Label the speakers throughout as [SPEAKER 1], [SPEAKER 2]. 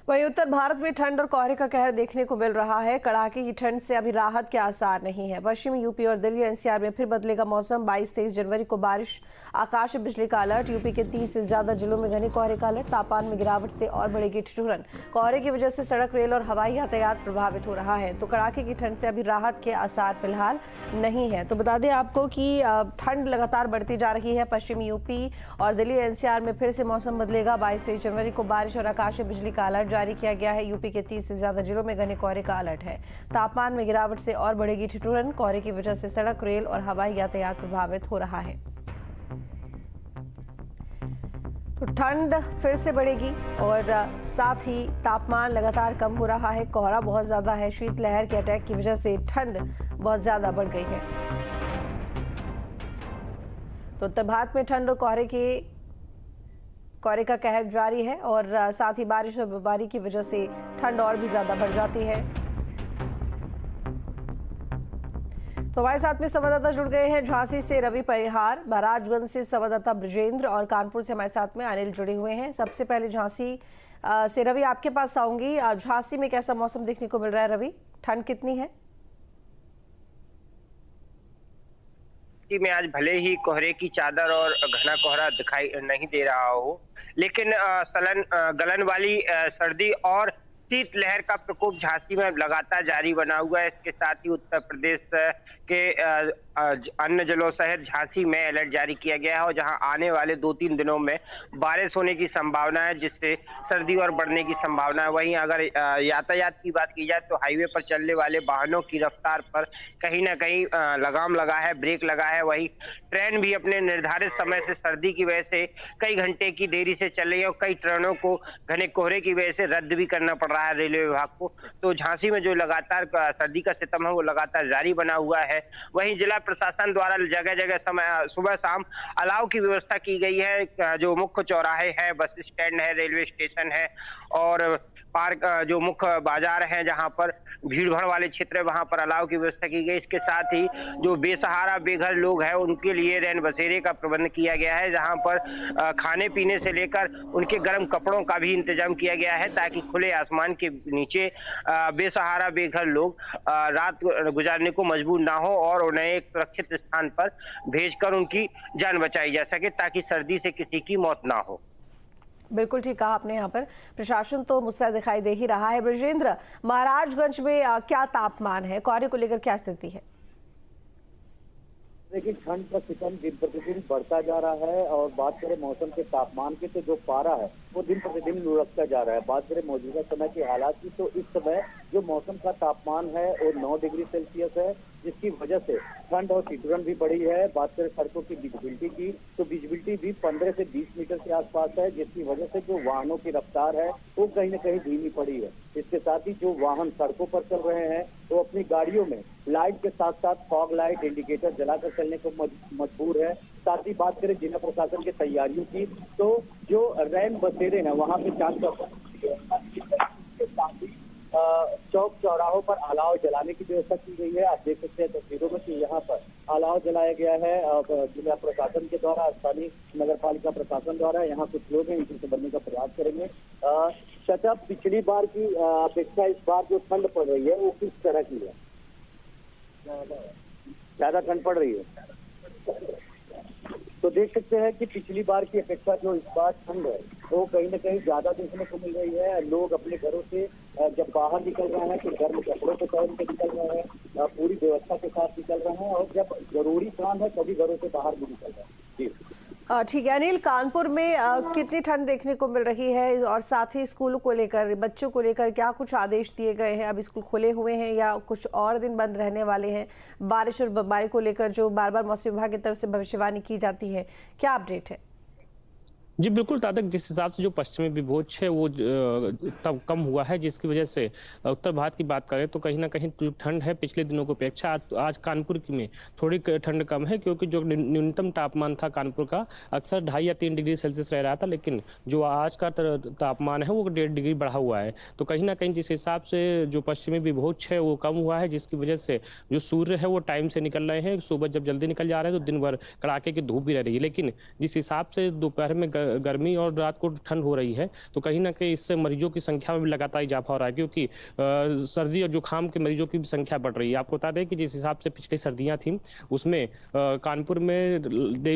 [SPEAKER 1] वहीं उत्तर भारत में ठंड और कोहरे का कहर देखने को मिल रहा है। कड़ाके की ठंड से अभी राहत के आसार नहीं है। पश्चिमी यूपी और दिल्ली एनसीआर में फिर बदलेगा मौसम। 22-23 जनवरी को बारिश, आकाश बिजली का अलर्ट। यूपी के 30 से ज्यादा जिलों में घने कोहरे का अलर्ट। तापमान में गिरावट से और बढ़ेगी ठिठुरन। कोहरे की वजह से सड़क, रेल और हवाई यातायात प्रभावित हो रहा है। तो कड़ाके की ठंड से अभी राहत के आसार फिलहाल नहीं है। तो बता दें आपको कि ठंड लगातार बढ़ती जा रही है। पश्चिमी यूपी और दिल्ली एनसीआर में फिर से मौसम बदलेगा। 22-23 जनवरी को बारिश और आकाशीय बिजली का अलर्ट जारी किया गया है। यूपी के 30 से ज्यादा जिलों में घने कोहरे का अलर्ट है। तापमान में गिरावट से और बढ़ेगी ठिठुरन। कोहरे की वजह से सड़क, रेल और हवाई यातायात प्रभावित हो रहा है। तो ठंड फिर से बढ़ेगी और साथ ही तापमान लगातार कम हो रहा है। कोहरा बहुत ज्यादा है। शीतलहर के अटैक की वजह से ठंड बहुत ज्यादा बढ़ गई है। तो उत्तर भारत में ठंड और कोहरे का कहर जारी है और साथ ही बारिश और बर्फबारी की वजह से ठंड और भी ज्यादा बढ़ जाती है। तो हमारे साथ में संवाददाता जुड़ गए हैं। झांसी से रवि परिहार, महाराजगंज से संवाददाता ब्रजेंद्र और कानपुर से हमारे साथ में अनिल जुड़े हुए हैं। सबसे पहले झांसी से रवि, आपके पास आऊंगी। झांसी में कैसा मौसम देखने को मिल रहा है रवि? ठंड कितनी है?
[SPEAKER 2] में आज भले ही कोहरे की चादर और घना कोहरा दिखाई नहीं दे रहा हो, लेकिन गलन वाली सर्दी और शीतलहर का प्रकोप झांसी में लगातार जारी बना हुआ है। इसके साथ ही उत्तर प्रदेश के अन्य जिलों सहित झांसी में अलर्ट जारी किया गया है और जहां आने वाले 2-3 दिनों में बारिश होने की संभावना है, जिससे सर्दी और बढ़ने की संभावना है। वहीं अगर यातायात की बात की जाए तो हाईवे पर चलने वाले वाहनों की रफ्तार पर कहीं ना कहीं लगाम लगा है, ब्रेक लगा है। वहीं ट्रेन भी अपने निर्धारित समय से सर्दी की वजह से कई घंटे की देरी से चल रही है और कई ट्रेनों को घने कोहरे की वजह से रद्द भी करना पड़ रहा है रेलवे विभाग को। तो झांसी में जो लगातार सर्दी का सितम है वो लगातार जारी बना हुआ है। वहीं जिला प्रशासन द्वारा जगह जगह सुबह शाम अलाव की व्यवस्था की गई है। जो मुख्य चौराहे है, बस स्टैंड है, रेलवे स्टेशन है और पार्क, जो मुख्य बाजार है जहां पर भीड़ भाड़ वाले क्षेत्र है, वहां पर अलाव की व्यवस्था की गई। इसके साथ ही जो बेसहारा बेघर लोग हैं उनके लिए रैन बसेरे का प्रबंध किया गया है, जहां पर खाने पीने से लेकर उनके गर्म कपड़ों का भी इंतजाम किया गया है, ताकि खुले आसमान के नीचे बेसहारा बेघर लोग रात गुजारने को मजबूर ना हो और उन्हें एक सुरक्षित स्थान पर भेजकर उनकी जान बचाई जा सके, ताकि सर्दी से किसी की मौत ना हो।
[SPEAKER 1] बिल्कुल ठीक कहा आपने। यहाँ पर प्रशासन तो मुस्तैद दिखाई दे ही रहा है। ब्रजेंद्र, महाराजगंज में क्या तापमान है? कोहरे को लेकर क्या स्थिति है?
[SPEAKER 3] देखिए, ठंड का सितम दिन प्रतिदिन बढ़ता जा रहा है और बात करें मौसम के तापमान की तो जो पारा है वो दिन प्रतिदिन लुढ़कता जा रहा है। बात करें मौजूदा समय के हालात की तो इस समय जो मौसम का तापमान है वो 9 डिग्री सेल्सियस है, जिसकी वजह से ठंड और ठिठुरन भी बढ़ी है। बात करें सड़कों की विजिबिलिटी की तो विजिबिलिटी भी 15 से 20 मीटर के आसपास है, जिसकी वजह से जो वाहनों की रफ्तार है वो कहीं न कहीं धीमी पड़ी है। इसके साथ ही जो वाहन सड़कों पर चल रहे हैं वो अपनी गाड़ियों में लाइट के साथ साथ फॉग लाइट, इंडिकेटर जलाकर चलने को मजबूर है। साथ ही बात करें जिला प्रशासन की तैयारियों की तो जो रैन बसेरे हैं वहाँ पे चौक चौराहों पर अलाव जलाने की व्यवस्था की गई है। आप देख सकते हैं तस्वीरों में कि यहाँ पर अलाव जलाया गया है जिला प्रशासन के द्वारा, स्थानीय नगर पालिका प्रशासन द्वारा। यहाँ कुछ लोग हैं इसी से बनने का प्रयास करेंगे। चाचा, पिछली बार की अपेक्षा इस बार जो ठंड पड़ रही है वो किस तरह की है? ज्यादा ठंड पड़ रही है तो देख सकते हैं कि पिछली बार की अपेक्षा जो इस बार ठंड है वो कहीं न कहीं ज्यादा देखने को मिल रही है। लोग अपने घरों से जब बाहर निकल रहे हैं तो गर्म कपड़ों को पहन के निकल रहे हैं, पूरी व्यवस्था के साथ निकल रहे हैं और जब जरूरी काम है तभी घरों से बाहर भी निकल रहे हैं। जी
[SPEAKER 1] ठीक है अनिल, कानपुर में कितनी ठंड देखने को मिल रही है और साथ ही स्कूलों को लेकर, बच्चों को लेकर क्या कुछ आदेश दिए गए हैं? अभी स्कूल खुले हुए हैं या कुछ और दिन बंद रहने वाले हैं? बारिश और बर्फबारी को लेकर जो बार बार मौसम विभाग की तरफ से भविष्यवाणी की जाती है, क्या अपडेट है?
[SPEAKER 4] जी बिल्कुल तातक, जिस हिसाब से जो पश्चिमी विभोज है वो तब कम हुआ है, जिसकी वजह से उत्तर भारत की बात करें तो कहीं ना कहीं जो ठंड है पिछले दिनों की अपेक्षा आज कानपुर में थोड़ी ठंड कम है, क्योंकि जो न्यूनतम तापमान था कानपुर का अक्सर 2.5 या 3 डिग्री सेल्सियस रह रहा था, लेकिन जो आज का तापमान है वो 1.5 डिग्री बढ़ा हुआ है। तो कहीं ना कहीं जिस हिसाब से जो पश्चिमी विभोज है वो कम हुआ है, जिसकी वजह से जो सूर्य है वो टाइम से निकल रहे हैं। सुबह जब जल्दी निकल जा रहे हैं तो दिन भर कड़ाके की धूप भी रह रही है, लेकिन जिस हिसाब से दोपहर में गर्मी और रात को ठंड हो रही है, तो कहीं ना कहीं इससे मरीजों की संख्या में भी लगातार इजाफा हो रहा है, क्योंकि सर्दी और जुकाम के मरीजों की भी संख्या बढ़ रही है। आपको बता दें कि जिस हिसाब से पिछली सर्दियां थी, उसमें कानपुर में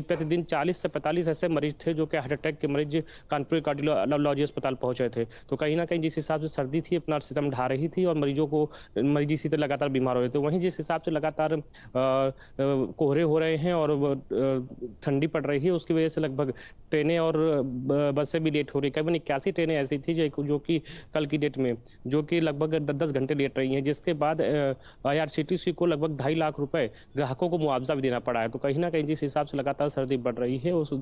[SPEAKER 4] प्रतिदिन 40 से 45 ऐसे मरीज थे जो कि हार्ट अटैक के मरीज कानपुर कार्डियोलॉजी अस्पताल पहुंचे थे। तो कहीं ना कहीं जिस हिसाब से सर्दी थी अपना सितम ढा रही थी और मरीज इसी तरह लगातार बीमार हो रहे थे, वहीं जिस हिसाब से लगातार कोहरे हो रहे हैं और ठंडी पड़ रही है, उसकी वजह से लगभग ट्रेनें और बसें भी लेट हो रही है। करीबन 81 ट्रेनें ऐसी थी जो कि कल की डेट में जो कि लगभग 10 घंटे लेट रही हैं, जिसके बाद IRCTC को लगभग 2.5 लाख रुपए ग्राहकों को मुआवजा भी देना पड़ा है। तो कहीं ना कहीं जिस हिसाब से लगातार सर्दी बढ़ रही है, उस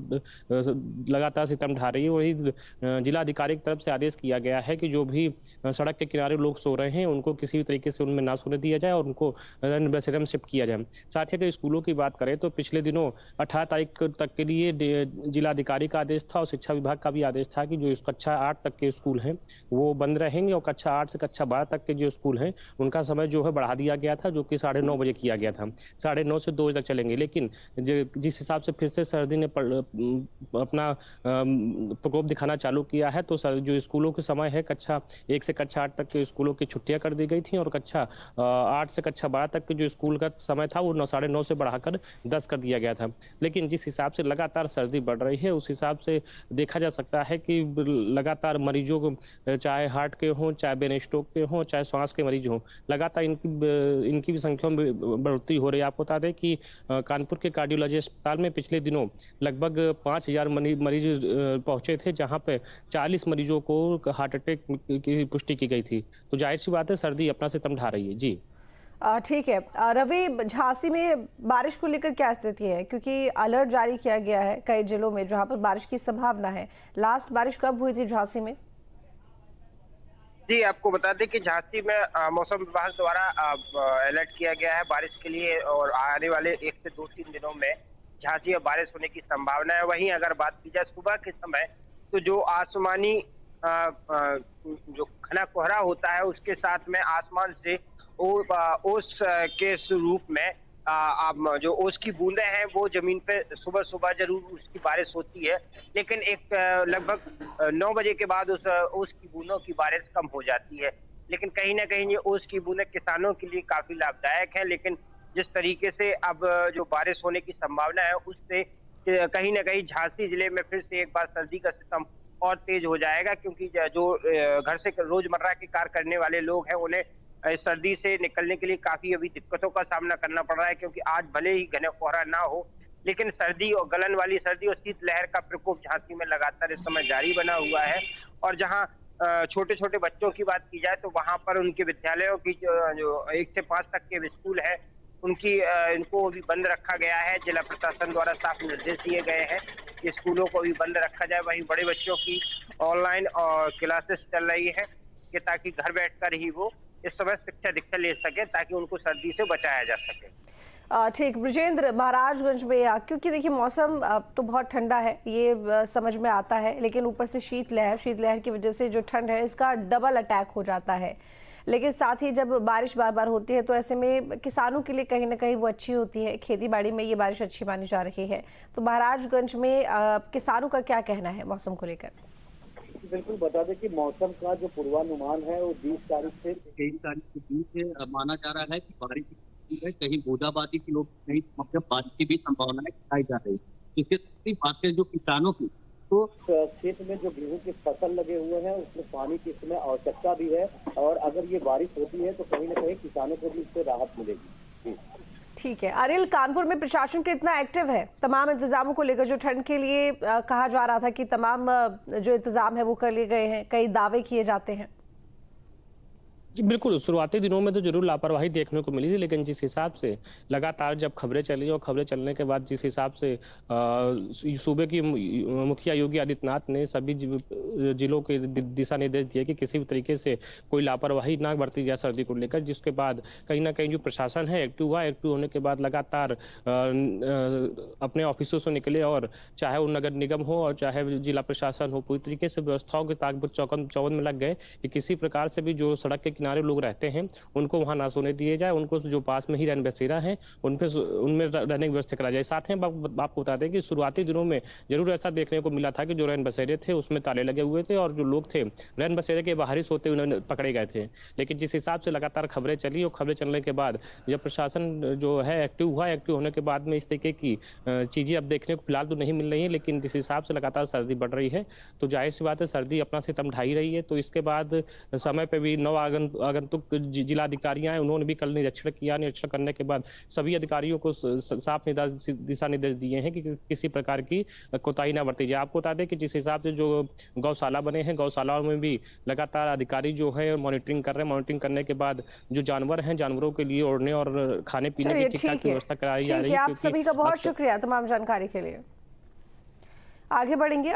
[SPEAKER 4] लगातार सितम ढा रही है, वही जिलाधिकारी की तरफ से आदेश किया गया है कि जो भी सड़क के किनारे लोग सो रहे हैं उनको किसी भी तरीके से उनमें ना सोने दिया जाए और उनको रन शिफ्ट किया जाए। साथ ही अगर स्कूलों की बात करें तो पिछले दिनों 18 तारीख तक के लिए जिलाधिकारी का आदेश था और शिक्षा विभाग का भी आदेश था कि जो कक्षा 8 तक के स्कूल हैं वो बंद रहेंगे और कक्षा 8 से कक्षा 12 तक के जो स्कूल हैं उनका समय जो है बढ़ा दिया गया था, जो कि 9:30 बजे किया गया था। 9:30 से 2 बजे तक चलेंगे। लेकिन जिस हिसाब से फिर से सर्दी ने अपना प्रकोप दिखाना चालू किया है, तो जो स्कूलों के समय है कक्षा 1 से कक्षा 8 तक के स्कूलों की छुट्टियां कर दी गई थी और कक्षा 8 से कक्षा 12 तक के जो स्कूल का समय था वो 9:30 से बढ़ाकर 10 कर दिया गया था। लेकिन जिस हिसाब से लगातार सर्दी बढ़ रही है उस हिसाब से देखा जा सकता है कि लगातार मरीजों को चाहे हार्ट के हों, चाहे ब्रेन स्ट्रोक के हों, चाहे श्वास के मरीज हों, लगातार इनकी भी संख्या में बढ़ोतरी हो रही है। आपको बता दें कि कानपुर के कार्डियोलॉजी अस्पताल में पिछले दिनों लगभग 5000 मरीज पहुंचे थे, जहां पे 40 मरीजों को हार्ट अटैक की पुष्टि की गई थी। तो जाहिर सी बात है सर्दी अपना सितम ढा रही है। जी
[SPEAKER 1] ठीक है रवि, झांसी में बारिश को लेकर क्या स्थिति है, क्योंकि अलर्ट जारी किया गया है कई जिलों में जहां पर बारिश की संभावना है। लास्ट बारिश कब हुई थी झांसी में?
[SPEAKER 2] जी, आपको बता दें कि झांसी में मौसम विभाग द्वारा अलर्ट किया गया है बारिश के लिए और आने वाले 1 से 2-3 दिनों में झांसी में बारिश होने की संभावना है। वहीं अगर बात की जाए सुबह के समय, तो जो आसमानी जो घना कोहरा होता है उसके साथ में आसमान से ओस के स्वरूप में जो ओस की बूंदें हैं वो जमीन पे सुबह सुबह जरूर उसकी बारिश होती है, लेकिन एक लगभग 9 बजे के बाद उस ओस की बूंदों की बारिश कम हो जाती है। लेकिन कहीं ना कहीं ये ओस की बूंदें किसानों के लिए काफी लाभदायक है, लेकिन जिस तरीके से अब जो बारिश होने की संभावना है उससे कहीं ना कहीं झांसी जिले में फिर से एक बार सर्दी का सितम और तेज हो जाएगा, क्योंकि जो घर से रोजमर्रा के कार्य करने वाले लोग हैं उन्हें सर्दी से निकलने के लिए काफी अभी दिक्कतों का सामना करना पड़ रहा है, क्योंकि आज भले ही घना कोहरा ना हो लेकिन सर्दी और गलन वाली सर्दी और शीतलहर का प्रकोप झांसी में लगातार इस समय जारी बना हुआ है। और जहां छोटे छोटे बच्चों की बात की जाए तो वहां पर उनके विद्यालयों की जो 1 से 5 तक के स्कूल है इनको भी बंद रखा गया है। जिला प्रशासन द्वारा साफ निर्देश दिए गए हैं कि स्कूलों को भी बंद रखा जाए। वहीं बड़े बच्चों की ऑनलाइन क्लासेस चल रही है कि ताकि घर बैठकर ही वो इस समय शिक्षा दीक्षा ले सके ताकि उनको सर्दी से बचाया जा सके।
[SPEAKER 1] ठीक, ब्रजेंद्र, महाराजगंज में क्योंकि देखिए मौसम तो बहुत ठंडा है, ये समझ में आता है, लेकिन ऊपर से शीतलहर की वजह से जो ठंड है इसका डबल अटैक हो जाता है। लेकिन साथ ही जब बारिश बार बार होती है तो ऐसे में किसानों के लिए कहीं ना कहीं वो अच्छी होती है, खेती बाड़ी में ये बारिश अच्छी मानी जा रही है। तो महाराजगंज में किसानों का क्या कहना है मौसम को लेकर?
[SPEAKER 3] बिल्कुल बता दें कि मौसम का जो पूर्वानुमान है वो 20 तारीख से 23 तारीख के बीच माना जा रहा है कि बारिश है, कहीं बूंदाबांदी की लोग कहीं बारिश की भी संभावनाएं दिखाई जा रही है। इसके साथ ही बात करें जो किसानों की, तो खेत में जो गेहूं की फसल लगे हुए हैं उसमें पानी की इसमें आवश्यकता भी है और अगर ये बारिश होती है तो कहीं ना कहीं किसानों को भी इससे राहत मिलेगी।
[SPEAKER 1] ठीक है अनिल, कानपुर में प्रशासन कितना एक्टिव है तमाम इंतजामों को लेकर? जो ठंड के लिए कहा जा रहा था कि तमाम जो इंतजाम है वो कर लिए गए हैं, कई दावे किए जाते हैं।
[SPEAKER 4] जी बिल्कुल, शुरुआती दिनों में तो जरूर लापरवाही देखने को मिली थी, लेकिन जिस हिसाब से लगातार जब खबरें चली और खबरें चलने के बाद जिस हिसाब से सूबे की मुखिया योगी आदित्यनाथ ने सभी जिलों के दिशा निर्देश दिए कि किसी भी तरीके से कोई लापरवाही ना बरती जाए सर्दी को लेकर, जिसके बाद कहीं ना कहीं जो प्रशासन है एक्टिव हुआ। एक्टिव होने के बाद लगातार अपने ऑफिसों से निकले और चाहे वो नगर निगम हो और चाहे जिला प्रशासन हो, पूरी तरीके से व्यवस्थाओं के ताकत चौबंद में लग गए कि किसी प्रकार से भी जो सड़क के किनारे लोग रहते हैं उनको वहां ना सोने दिए जाए, उनको जो पास में ही रैन बसेरा है उनमें रहने की व्यवस्था करा जाए। साथ में आपको बता दें कि शुरुआती दिनों में जरूर ऐसा देखने को मिला था कि जो रैन बसेरे थे उसमें ताले लगे हुए थे और जो लोग थे रैन बसेरे के बाहर ही सोते हुए पकड़े गए थे। लेकिन जिस हिसाब से लगातार खबरें चली और खबरें चलने के बाद जब प्रशासन जो है एक्टिव हुआ, एक्टिव होने के बाद में इस तरीके की चीजें अब देखने को फिलहाल तो नहीं मिल रही है। लेकिन जिस हिसाब से लगातार सर्दी बढ़ रही है तो जाहिर सी बात है सर्दी अपना सितम ढा ही रही है। तो इसके बाद समय पे भी नव आगंतुक जिलाधिकारियां हैं, उन्होंने भी कल निरीक्षण किया। निरीक्षण करने के बाद सभी अधिकारियों को साफ दिशा निर्देश दिए हैं कि किसी प्रकार की कोताही ना बरती जाए। आपको बता दें कि जिस हिसाब से जो गौशाला बने हैं, गौशालाओं में भी लगातार अधिकारी जो है मॉनिटरिंग कर रहे हैं। मॉनिटरिंग करने के बाद जो जानवर हैं, जानवरों के लिए ओढ़ने और खाने पीने की ठीक ठाक व्यवस्था कराई जा रही है।
[SPEAKER 1] आप सभी का बहुत शुक्रिया तमाम जानकारी के लिए। आगे बढ़ेंगे।